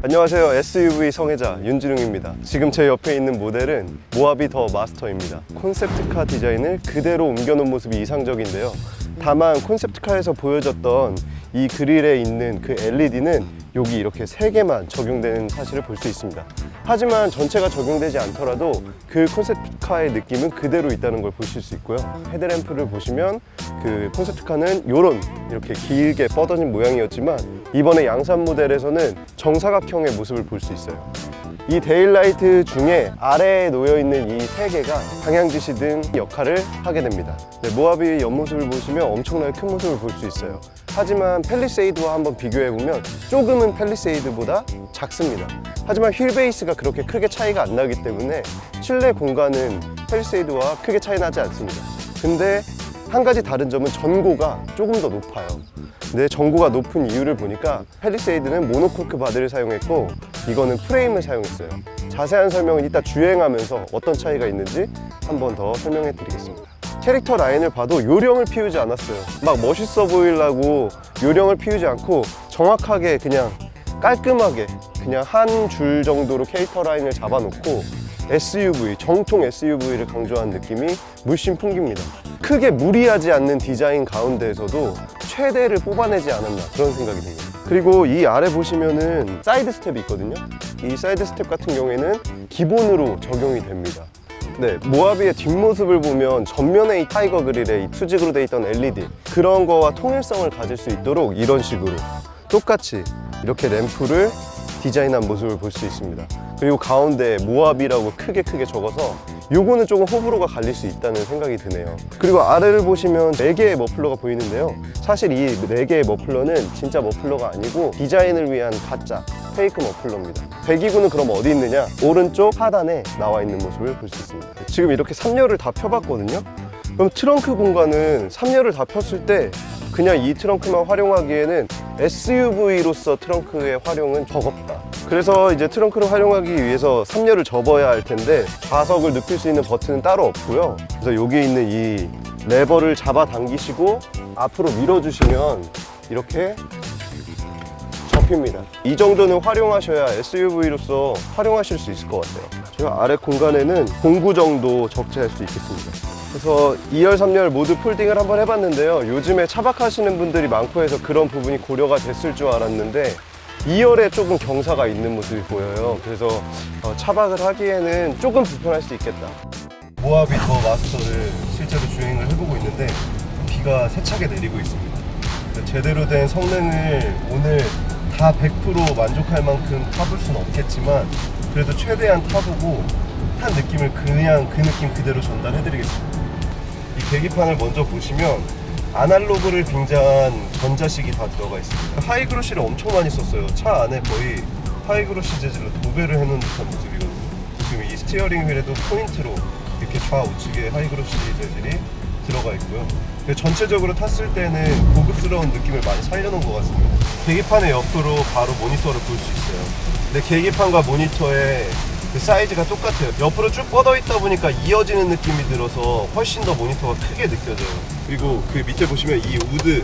안녕하세요. SUV 성애자 윤진웅입니다. 지금 제 옆에 있는 모델은 모하비 더 마스터입니다. 콘셉트카 디자인을 그대로 옮겨놓은 모습이 이상적인데요. 다만 콘셉트카에서 보여줬던 이 그릴에 있는 그 LED는 여기 이렇게 3개만 적용되는 사실을 볼 수 있습니다. 하지만 전체가 적용되지 않더라도 그 콘셉트카의 느낌은 그대로 있다는 걸 보실 수 있고요. 헤드램프를 보시면 그 콘셉트카는 이렇게 길게 뻗어진 모양이었지만 이번에 양산 모델에서는 정사각형의 모습을 볼 수 있어요. 이 데일라이트 중에 아래에 놓여있는 이 3개가 방향지시등 역할을 하게 됩니다. 모하비 옆모습을 보시면 엄청나게 큰 모습을 볼 수 있어요. 하지만 팰리세이드와 한번 비교해보면 조금은 팰리세이드보다 작습니다. 하지만 휠 베이스가 그렇게 크게 차이가 안 나기 때문에 실내 공간은 팰리세이드와 크게 차이 나지 않습니다. 근데 한 가지 다른 점은 전고가 조금 더 높아요. 근데 전고가 높은 이유를 보니까 팰리세이드는 모노코크 바디를 사용했고 이거는 프레임을 사용했어요. 자세한 설명은 이따 주행하면서 어떤 차이가 있는지 한 번 더 설명해 드리겠습니다. 캐릭터 라인을 봐도 요령을 피우지 않았어요. 막 멋있어 보이려고 요령을 피우지 않고 정확하게 그냥 깔끔하게 그냥 한 줄 정도로 캐릭터 라인을 잡아놓고 SUV, 정통 SUV를 강조한 느낌이 물씬 풍깁니다. 크게 무리하지 않는 디자인 가운데에서도 최대를 뽑아내지 않았나 그런 생각이 듭니다. 그리고 이 아래 보시면은 사이드 스텝이 있거든요. 이 사이드 스텝 같은 경우에는 기본으로 적용이 됩니다. 네, 모하비의 뒷모습을 보면 전면에 이 타이거 그릴에 이 투직으로 되어 있던 LED 그런 거와 통일성을 가질 수 있도록 이런 식으로 똑같이 이렇게 램프를 디자인한 모습을 볼 수 있습니다. 그리고 가운데 모하비라고 크게 적어서 요거는 조금 호불호가 갈릴 수 있다는 생각이 드네요. 그리고 아래를 보시면 4개의 머플러가 보이는데요. 사실 이 4개의 머플러는 진짜 머플러가 아니고 디자인을 위한 가짜 페이크 머플러입니다. 배기구는 그럼 어디 있느냐? 오른쪽 하단에 나와 있는 모습을 볼 수 있습니다. 지금 이렇게 3열을 다 펴봤거든요. 그럼 트렁크 공간은 3열을 다 폈을 때 그냥 이 트렁크만 활용하기에는 SUV로서 트렁크의 활용은 버겁다. 그래서 이제 트렁크를 활용하기 위해서 3열을 접어야 할 텐데 좌석을 눕힐 수 있는 버튼은 따로 없고요. 그래서 여기 있는 이 레버를 잡아 당기시고 앞으로 밀어주시면 이렇게 접힙니다. 이 정도는 활용하셔야 SUV로서 활용하실 수 있을 것 같아요. 제가 아래 공간에는 공구 정도 적재할 수 있겠습니다. 그래서 2열, 3열 모두 폴딩을 한번 해봤는데요. 요즘에 차박하시는 분들이 많고 해서 그런 부분이 고려가 됐을 줄 알았는데 2열에 조금 경사가 있는 모습이 보여요. 그래서 차박을 하기에는 조금 불편할 수 있겠다. 모하비 더 마스터를 실제로 주행을 해보고 있는데 비가 세차게 내리고 있습니다. 제대로 된 성능을 오늘 다 100% 만족할 만큼 타볼 수는 없겠지만 그래도 최대한 타보고 탄 느낌을 그냥 그 느낌 그대로 전달해드리겠습니다. 이 계기판을 먼저 보시면 아날로그를 빙자한 전자식이 다 들어가 있습니다. 하이그로시를 엄청 많이 썼어요. 차 안에 거의 하이그로시 재질로 도배를 해놓은 듯한 모습이거든요. 지금 이 스티어링 휠에도 포인트로 이렇게 좌우측에 하이그로시 재질이 들어가 있고요. 전체적으로 탔을 때는 고급스러운 느낌을 많이 살려놓은 것 같습니다. 계기판의 옆으로 바로 모니터를 볼 수 있어요. 근데 계기판과 모니터의 그 사이즈가 똑같아요. 옆으로 쭉 뻗어 있다 보니까 이어지는 느낌이 들어서 훨씬 더 모니터가 크게 느껴져요. 그리고 그 밑에 보시면 이 우드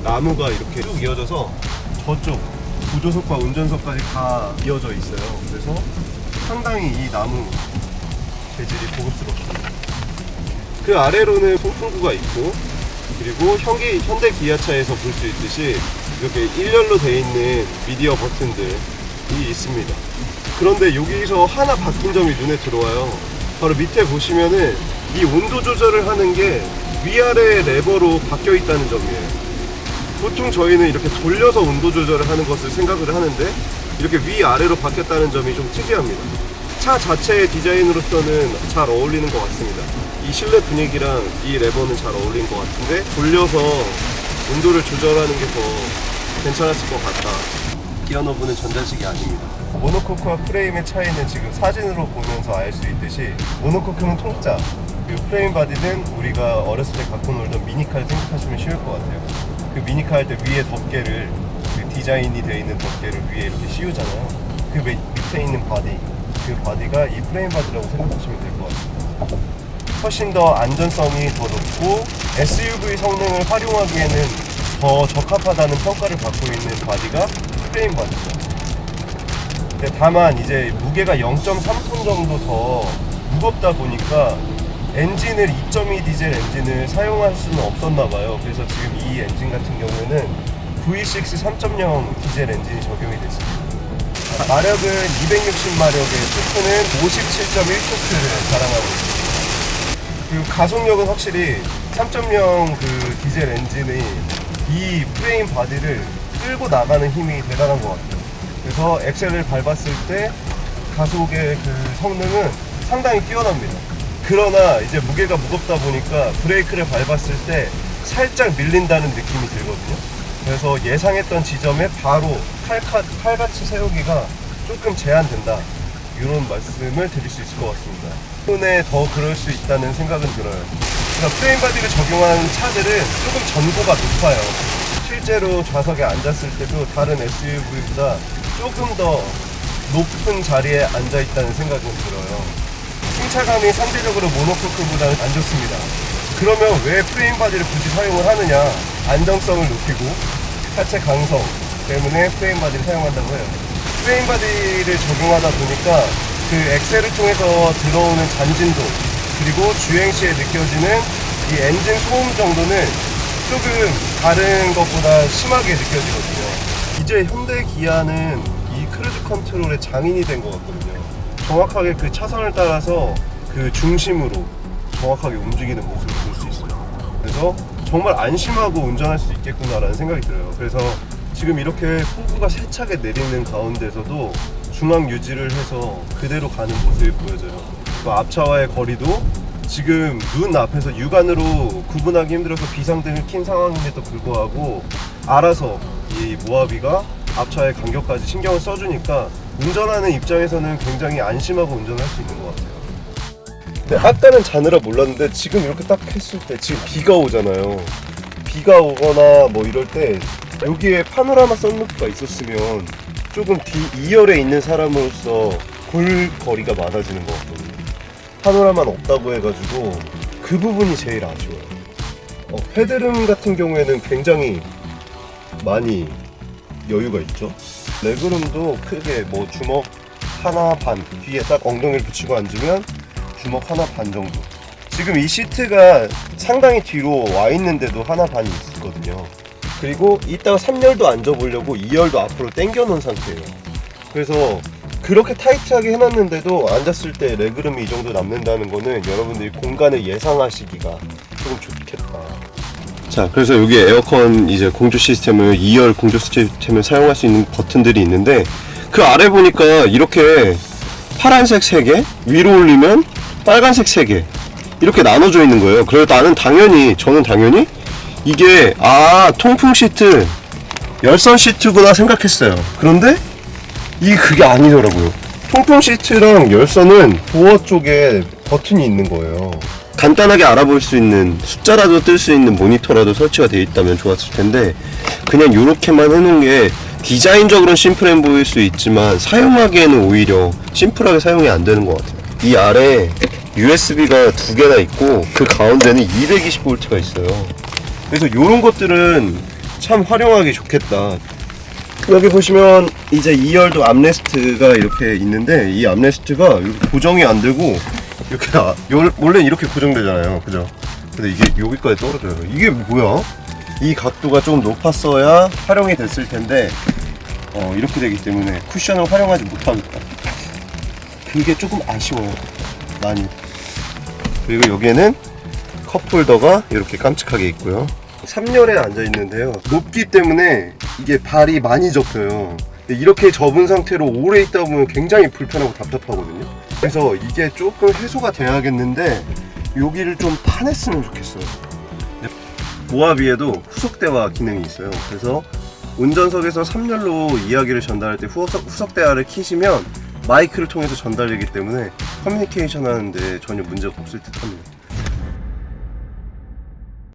나무가 이렇게 쭉 이어져서 저쪽 구조석과 운전석까지 다 이어져 있어요. 그래서 상당히 이 나무 재질이 고급스럽습니다. 그 아래로는 송풍구가 있고 그리고 현대 기아차에서 볼 수 있듯이 이렇게 일렬로 되어 있는 미디어 버튼들이 있습니다. 그런데 여기서 하나 바뀐 점이 눈에 들어와요. 바로 밑에 보시면은 이 온도 조절을 하는 게 위아래 레버로 바뀌어 있다는 점이에요. 보통 저희는 이렇게 돌려서 온도 조절을 하는 것을 생각을 하는데 이렇게 위아래로 바뀌었다는 점이 좀 특이합니다. 차 자체의 디자인으로서는 잘 어울리는 것 같습니다. 이 실내 분위기랑 이 레버는 잘 어울리는 것 같은데 돌려서 온도를 조절하는 게 더 괜찮았을 것 같다. 기어 너브는 전자식이 아닙니다. 모노코크와 프레임의 차이는 지금 사진으로 보면서 알 수 있듯이 모노코크는 통짜, 그리고 프레임 바디는 우리가 어렸을 때 갖고 놀던 미니카를 생각하시면 쉬울 것 같아요. 그 미니카 할 때 위에 덮개를 그 디자인이 되어 있는 덮개를 위에 이렇게 씌우잖아요. 그 밑에 있는 바디, 그 바디가 이 프레임 바디라고 생각하시면 될 것 같습니다. 훨씬 더 안전성이 더 높고 SUV 성능을 활용하기에는 더 적합하다는 평가를 받고 있는 바디가 프레임 바디죠. 다만 이제 무게가 0.3톤 정도 더 무겁다 보니까 엔진을 2.2 디젤 엔진을 사용할 수는 없었나 봐요. 그래서 지금 이 엔진 같은 경우에는 V6 3.0 디젤 엔진이 적용이 됐습니다. 마력은 260마력에 토크는 57.1토크를 자랑하고 있습니다. 그리고 가속력은 확실히 3.0 그 디젤 엔진이 이 프레임 바디를 끌고 나가는 힘이 대단한 것 같아요. 그래서 엑셀을 밟았을 때 가속의 그 성능은 상당히 뛰어납니다. 그러나 이제 무게가 무겁다 보니까 브레이크를 밟았을 때 살짝 밀린다는 느낌이 들거든요. 그래서 예상했던 지점에 바로 칼같이 세우기가 조금 제한된다, 이런 말씀을 드릴 수 있을 것 같습니다. 때문에 더 그럴 수 있다는 생각은 들어요. 그러니까 프레임 바디를 적용한 차들은 조금 전고가 높아요. 실제로 좌석에 앉았을 때도 다른 SUV보다 조금 더 높은 자리에 앉아 있다는 생각은 들어요. 승차감이 상대적으로 모노코크보다는 안 좋습니다. 그러면 왜 프레임 바디를 굳이 사용을 하느냐? 안정성을 높이고 하체 강성 때문에 프레임 바디를 사용한다고 해요. 프레임 바디를 적용하다 보니까 그 엑셀을 통해서 들어오는 잔진도, 그리고 주행 시에 느껴지는 이 엔진 소음 정도는 조금 다른 것보다 심하게 느껴지거든요. 이제 현대 기아는 이 크루즈 컨트롤의 장인이 된 것 같거든요. 정확하게 그 차선을 따라서 그 중심으로 정확하게 움직이는 모습을 볼 수 있어요. 그래서 정말 안심하고 운전할 수 있겠구나라는 생각이 들어요. 그래서 지금 이렇게 폭우가 세차게 내리는 가운데서도 중앙 유지를 해서 그대로 가는 모습이 보여져요. 그 앞차와의 거리도 지금 눈 앞에서 육안으로 구분하기 힘들어서 비상등을 킨 상황임에도 불구하고 알아서 이 모하비가 앞차의 간격까지 신경을 써주니까 운전하는 입장에서는 굉장히 안심하고 운전할 수 있는 것 같아요. 근데 아까는 자느라 몰랐는데 지금 이렇게 딱 했을 때 지금 비가 오잖아요. 비가 오거나 뭐 이럴 때 여기에 파노라마 썬루프가 있었으면 조금 뒤 2열에 있는 사람으로서 볼 거리가 많아지는 것 같거든요. 파노라마는 없다고 해가지고 그 부분이 제일 아쉬워요. 헤드룸 같은 경우에는 굉장히 많이 여유가 있죠. 레그룸도 크게 뭐 주먹 하나 반, 뒤에 딱 엉덩이를 붙이고 앉으면 주먹 하나 반 정도. 지금 이 시트가 상당히 뒤로 와 있는데도 하나 반이 있거든요. 그리고 이따가 3열도 앉아보려고 2열도 앞으로 당겨 놓은 상태예요. 그래서 그렇게 타이트하게 해놨는데도 앉았을 때 레그룸이 이 정도 남는다는 거는 여러분들이 공간을 예상하시기가 조금 좋겠다. 자, 그래서 여기 에어컨 이제 공조 시스템을 2열 공조 시스템을 사용할 수 있는 버튼들이 있는데 그 아래 보니까 이렇게 파란색 3개, 위로 올리면 빨간색 3개 이렇게 나눠져 있는 거예요. 그래서 저는 당연히 이게 통풍 시트, 열선 시트구나 생각했어요. 그런데 그게 아니더라고요. 통풍 시트랑 열선은 도어 쪽에 버튼이 있는 거예요. 간단하게 알아볼 수 있는 숫자라도 뜰 수 있는 모니터라도 설치가 되어 있다면 좋았을 텐데 그냥 이렇게만 해놓은 게 디자인적으로는 심플해 보일 수 있지만 사용하기에는 오히려 심플하게 사용이 안 되는 것 같아요. 이 아래 USB가 2개나 있고 그 가운데는 220V가 있어요. 그래서 이런 것들은 참 활용하기 좋겠다. 여기 보시면 이제 2열도 암레스트가 이렇게 있는데 이 암레스트가 이렇게 고정이 안 되고 이렇게 원래 이렇게 고정되잖아요, 그죠? 근데 이게 여기까지 떨어져요. 이게 뭐야? 이 각도가 좀 높았어야 활용이 됐을 텐데 이렇게 되기 때문에 쿠션을 활용하지 못하겠다. 그게 조금 아쉬워요, 많이. 그리고 여기에는 컵홀더가 이렇게 깜찍하게 있고요. 3열에 앉아 있는데요, 높기 때문에 이게 발이 많이 접혀요. 이렇게 접은 상태로 오래 있다 보면 굉장히 불편하고 답답하거든요. 그래서 이게 조금 해소가 돼야겠는데 여기를 좀 파냈으면 좋겠어요. 모하비에도 후속대화 기능이 있어요. 그래서 운전석에서 3열로 이야기를 전달할 때 후속대화를 키시면 마이크를 통해서 전달되기 때문에 커뮤니케이션 하는데 전혀 문제가 없을 듯 합니다.